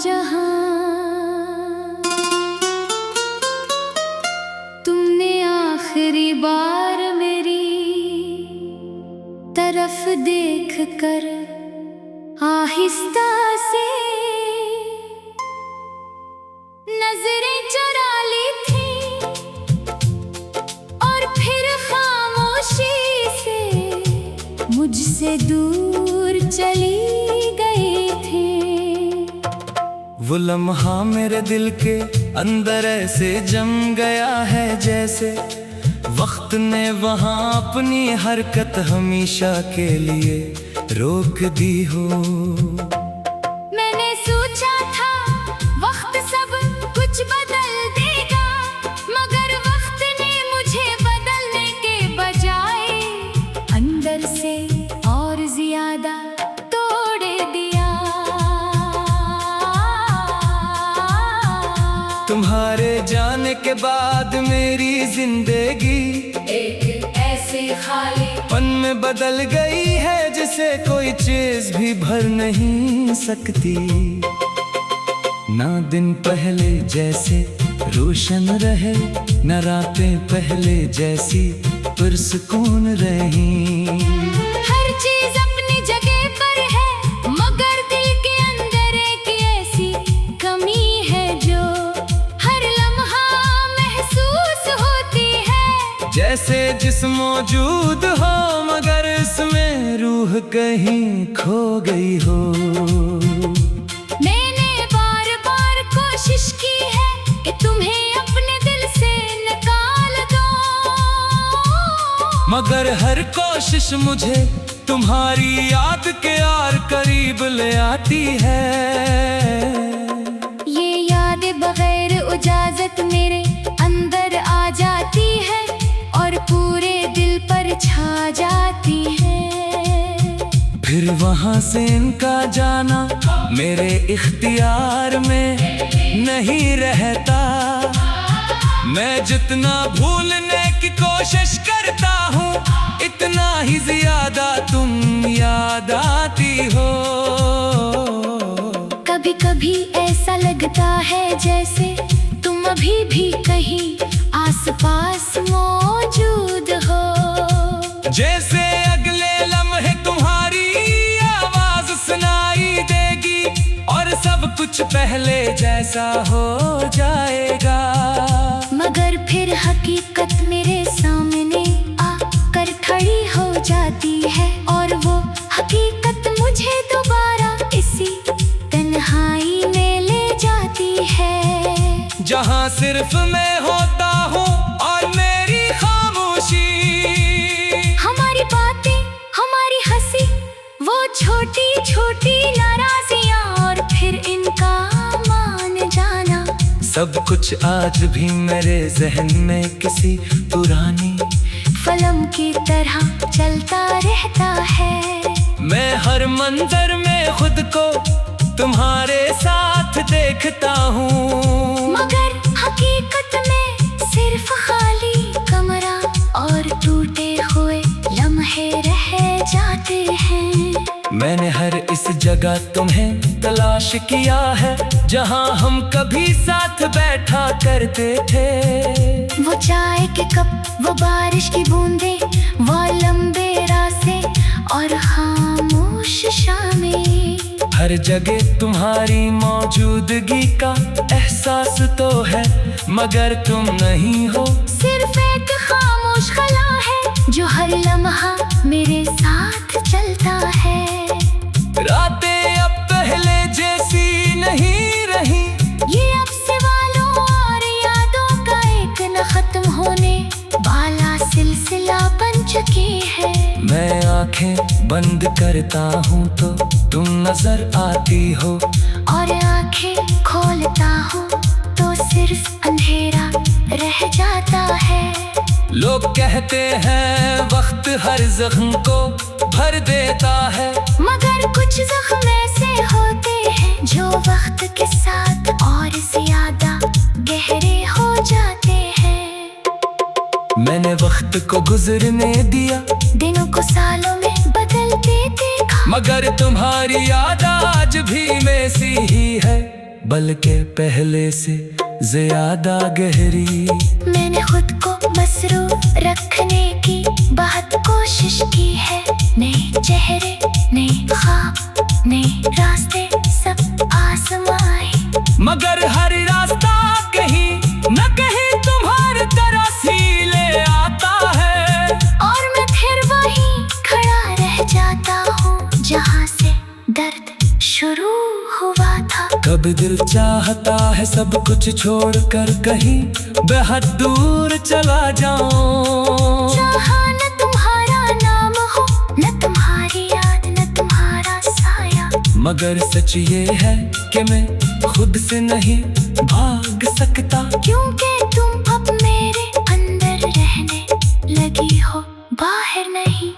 जहां तुमने आखिरी बार मेरी तरफ देख कर आहिस्ता से नजरें चुरा ली थी और फिर खामोशी से मुझसे दूर चली गई थी। वो लम्हा मेरे दिल के अंदर ऐसे जम गया है जैसे वक्त ने वहाँ अपनी हरकत हमेशा के लिए रोक दी हो। मैंने सोचा था वक्त सब कुछ बदल देगा, मगर वक्त ने मुझे बदलने के बजाय अंदर से और ज्यादा तोड़ दिया। तुम्हारे जाने के बाद मेरी जिंदगी एक ऐसे खाली पन में बदल गई है जिसे कोई चीज भी भर नहीं सकती। ना दिन पहले जैसे रोशन रहे, न रातें पहले जैसी पुरसुकून रही। हर चीज अपनी जगह पर है, मगर दिल के अंदर एक ऐसी कमी है जो हर लम्हा महसूस होती है। जैसे जिस्म मौजूद हो मगर इसमें रूह कहीं खो गई हो। मैंने बार बार कोशिश की है कि तुम्हें अपने दिल से निकाल दो, मगर हर कोशिश मुझे तुम्हारी याद के यार करीब ले आती है। ये याद बगैर इजाजत मेरे अंदर आ जाती है और पूरे दिल पर छा जाती है। फिर वहाँ से इनका जाना मेरे इख्तियार में नहीं रहता। मैं जितना भूलने की कोशिश करता हूँ इतना ही ज्यादा तुम याद आती हो। कभी कभी ऐसा लगता है जैसे तुम अभी भी कहीं आसपास मौजूद हो। जैसे अगले लम्हे तुम्हारी आवाज सुनाई देगी और सब कुछ पहले जैसा हो जाएगा। मगर फिर हकीकत मेरे सामने आकर खड़ी हो जाती है और वो हकीकत मुझे दोबारा इसी तन्हाई में ले जाती है। जहाँ सिर्फ मैं होता हूँ और मेरी खामोशी, हमारी बातें, हमारी हंसी, वो छोटी छोटी नाराजियाँ और फिर इनका मान जाना। सब कुछ आज भी मेरे जहन में किसी पुरानी फिल्म की तरह चलता रहता है। मैं हर मंजर में खुद को तुम्हारे साथ देखता हूँ, मगर हकीकत में सिर्फ खाली कमरा और टूटे हुए लम्हे रह जाते हैं। मैंने हर इस जगह तुम्हें तलाश किया है जहाँ हम कभी साथ बैठा करते थे। वो चाय के कप, वो बारिश की बूंदें, वो लंबे रास्ते और खामोश शामें। हर जगह तुम्हारी मौजूदगी का एहसास तो है मगर तुम नहीं हो। सिर्फ एक खामोश खला है जो हर लम्हा मेरे साथ चलता है। रातें अब पहले जैसी नहीं रही, ये अब सवालों और यादों का एक न खत्म होने वाला सिलसिला बन चुकी है। मैं आंखें बंद करता हूँ तो तुम नजर आती हो और आंखें खोलता हूँ तो सिर्फ अंधेरा रह जाता है। लोग कहते हैं वक्त हर जख्म को भर देता है, मगर कुछ जख्म ऐसे होते हैं जो वक्त के साथ और ज्यादा गहरे हो जाते हैं। मैंने वक्त को गुजरने दिया, दिनों को सालों में बदलते देखा, मगर तुम्हारी याद आज भी वैसी ही है। बल्कि पहले से ज्यादा गहरी। मैंने खुद को मसरूफ रखने की बहुत कोशिश की है। नए चेहरे, नए ख्वाब, नए रास्ते सब आजमाए, मगर हर रास्ता कहीं न कहीं तुम्हारी तरह सी ले आता है। और मैं फिर वहीं खड़ा रह जाता हूँ जहाँ से दर्द शुरू हुआ था। कब दिल चाहता है सब कुछ छोड़कर कहीं बेहद दूर चला जाऊं, जहाँ न तुम्हारा नाम हो, न तुम्हारी याद, न तुम्हारा साया। मगर सच ये है कि मैं खुद से नहीं भाग सकता, क्योंकि तुम अब मेरे अंदर रहने लगी हो, बाहर नहीं।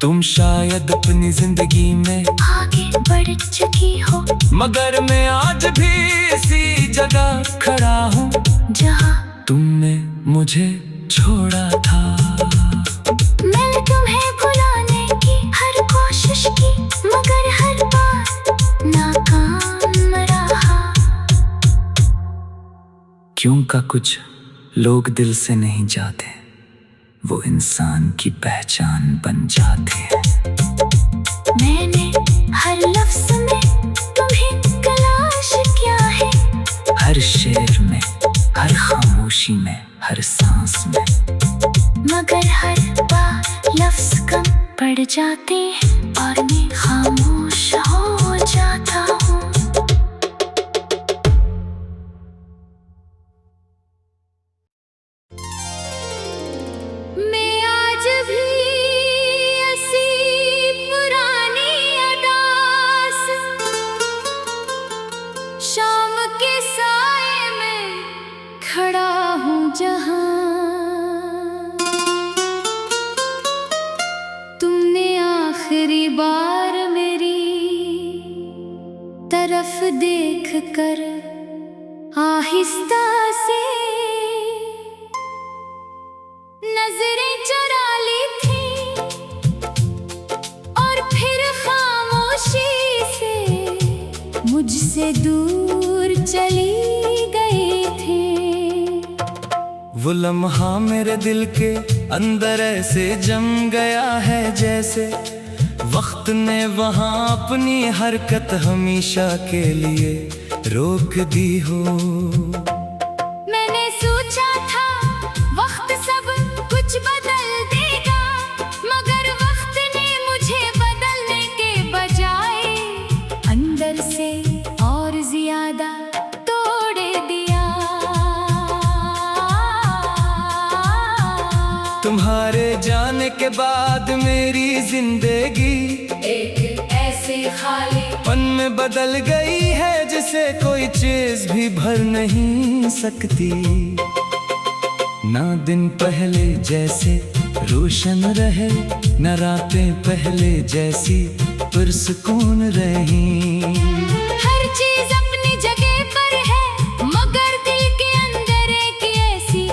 तुम शायद अपनी जिंदगी में आगे बढ़ चुकी हो, मगर मैं आज भी इसी जगह खड़ा हूँ जहाँ तुमने मुझे छोड़ा था। मैंने तुम्हें भुलाने की हर कोशिश की, मगर हर बार नाकाम रहा। क्यों का कुछ लोग दिल से नहीं जाते, वो इंसान की पहचान बन जाते हैं। मैंने हर लफ्ज़ में तुम्हें तलाश किया है, हर शेर में, हर खामोशी में, हर सांस में, मगर हर बार लफ्ज़ कम पड़ जाते हैं और मैं खामोश हो जाता हूँ। मैं आज भी ऐसी पुरानी अदास, शाम के साए में खड़ा हूँ जहाँ तुमने आखिरी बार मेरी तरफ देख कर आहिस्ता से नजरें चुरा ली थी और फिर खामोशी से मुझसे दूर चली गई थी। वो लम्हा मेरे दिल के अंदर ऐसे जम गया है जैसे वक्त ने वहाँ अपनी हरकत हमेशा के लिए रोक दी हो। मैंने सोचा था वक्त सब कुछ बदल देगा, मगर वक्त ने मुझे बदलने के बजाय अंदर से और ज्यादा तोड़ दिया। तुम्हारे जाने के बाद मेरी जिंदगी एक ऐसे खाली पन में बदल गई है जिसे कोई चीज भी भर नहीं सकती। ना दिन पहले जैसे रोशन रहे, न रातें पहले जैसी पुरसुकून रही। हर चीज अपनी जगह पर है, मगर दिल के अंदर एक ऐसी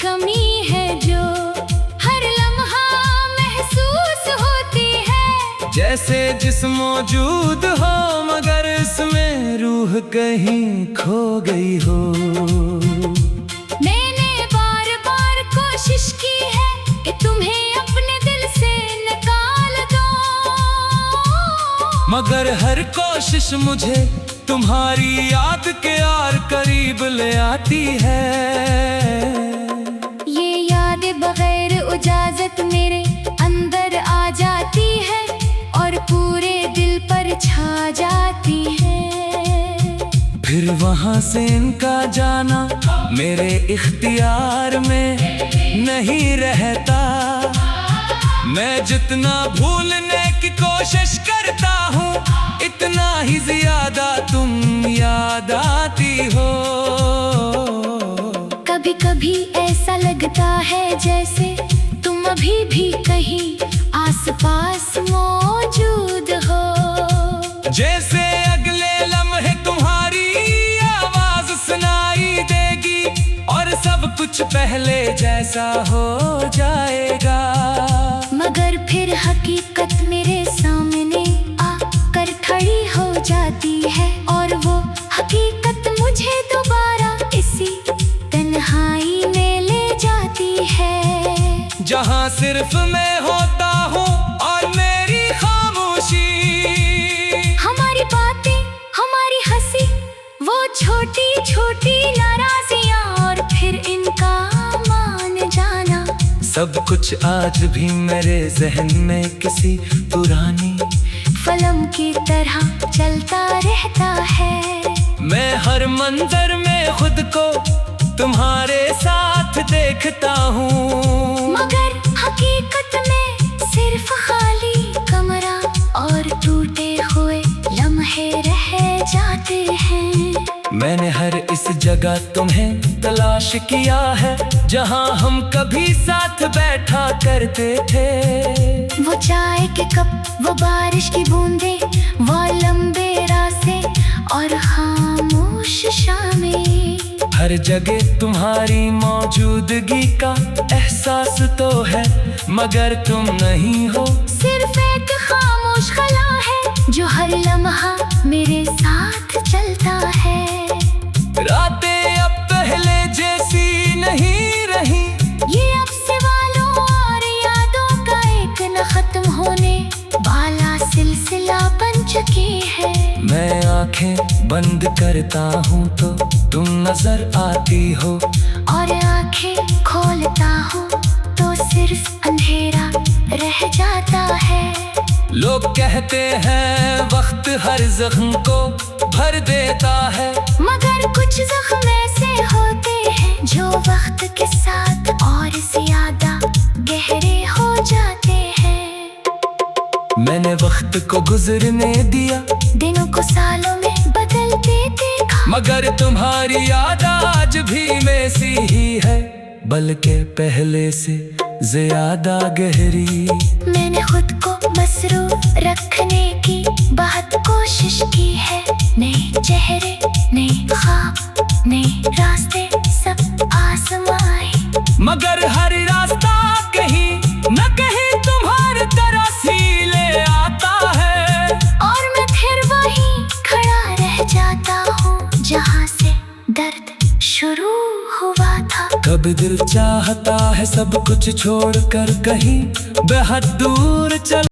कमी है जो हर लम्हा महसूस होती है। जैसे जिस्म मौजूद हो मगर इसमें रूह कहीं खो गई हो। मैंने बार बार कोशिश की है कि तुम्हें अपने दिल से निकाल दूं, मगर हर कोशिश मुझे तुम्हारी याद के और करीब ले आती है। ये याद बगैर इजाजत मेरे अंदर आ जाती है और पूरे दिल पर छा जाती है। फिर वहां से इनका जाना मेरे इख्तियार में नहीं रहता। मैं जितना भूलने की कोशिश करता हूँ इतना ही ज्यादा तुम याद आती हो। कभी कभी ऐसा लगता है जैसे तुम अभी भी कहीं आसपास मौजूद हो। जैसे अगले लम्हे तुम्हारी आवाज सुनाई देगी और सब कुछ पहले जैसा हो जाएगा। मगर फिर हकीकत मेरे सामने आकर खड़ी हो जाती है और वो हकीकत सिर्फ मैं होता हूँ और मेरी खामोशी। हमारी बातें, हमारी हंसी, वो छोटी छोटी नाराजियां और फिर इनका मान जाना। सब कुछ आज भी मेरे जहन में किसी पुरानी फिल्म की तरह चलता रहता है। मैं हर मंजर में खुद को तुम्हारे साथ देखता हूँ, मगर हकीकत में सिर्फ खाली कमरा और टूटे हुए लम्हे रह जाते हैं। मैंने हर इस जगह तुम्हें तलाश किया है, जहाँ हम कभी साथ बैठा करते थे। वो चाय के कप, वो बारिश की बूंदें, वो लंबे रास्ते और खामोश शामें। हर जगह तुम्हारी मौजूदगी का एहसास तो है, मगर तुम नहीं हो। सिर्फ एक खामोश खला है जो हर लम्हा मेरे साथ चलता है। रातें अब पहले जैसी नहीं रही, ये अब सवालों और यादों का एक न खत्म होने वाला सिलसिला बन चुकी है। मैं आंखें बंद करता हूँ तो तुम नजर आती हो, और आंखें खोलता हूँ तो सिर्फ अंधेरा रह जाता है। लोग कहते हैं वक्त हर जख्म को भर देता है, मगर कुछ जख्म ऐसे होते हैं जो वक्त के साथ और ज्यादा गहरे हो जाते हैं। मैंने वक्त को गुजरने दिया, दिनों को सालों में बदलते देखा, मगर तुम्हारी याद आज भी वैसी ही है, बल्कि पहले से ज्यादा गहरी। मैंने खुद को मसरूफ रखने की बहुत कोशिश की है। नए चेहरे, नए ख्वाब, नए रास्ते सब आजमाए, मगर हर रास्ता कहीं न कहीं तुम्हारी तरह सी ले आता है। और मैं फिर वहीं खड़ा रह जाता हूँ जहाँ से दर्द शुरू हुआ था। कब दिल चाहता है सब कुछ छोड़कर कहीं बेहद दूर चल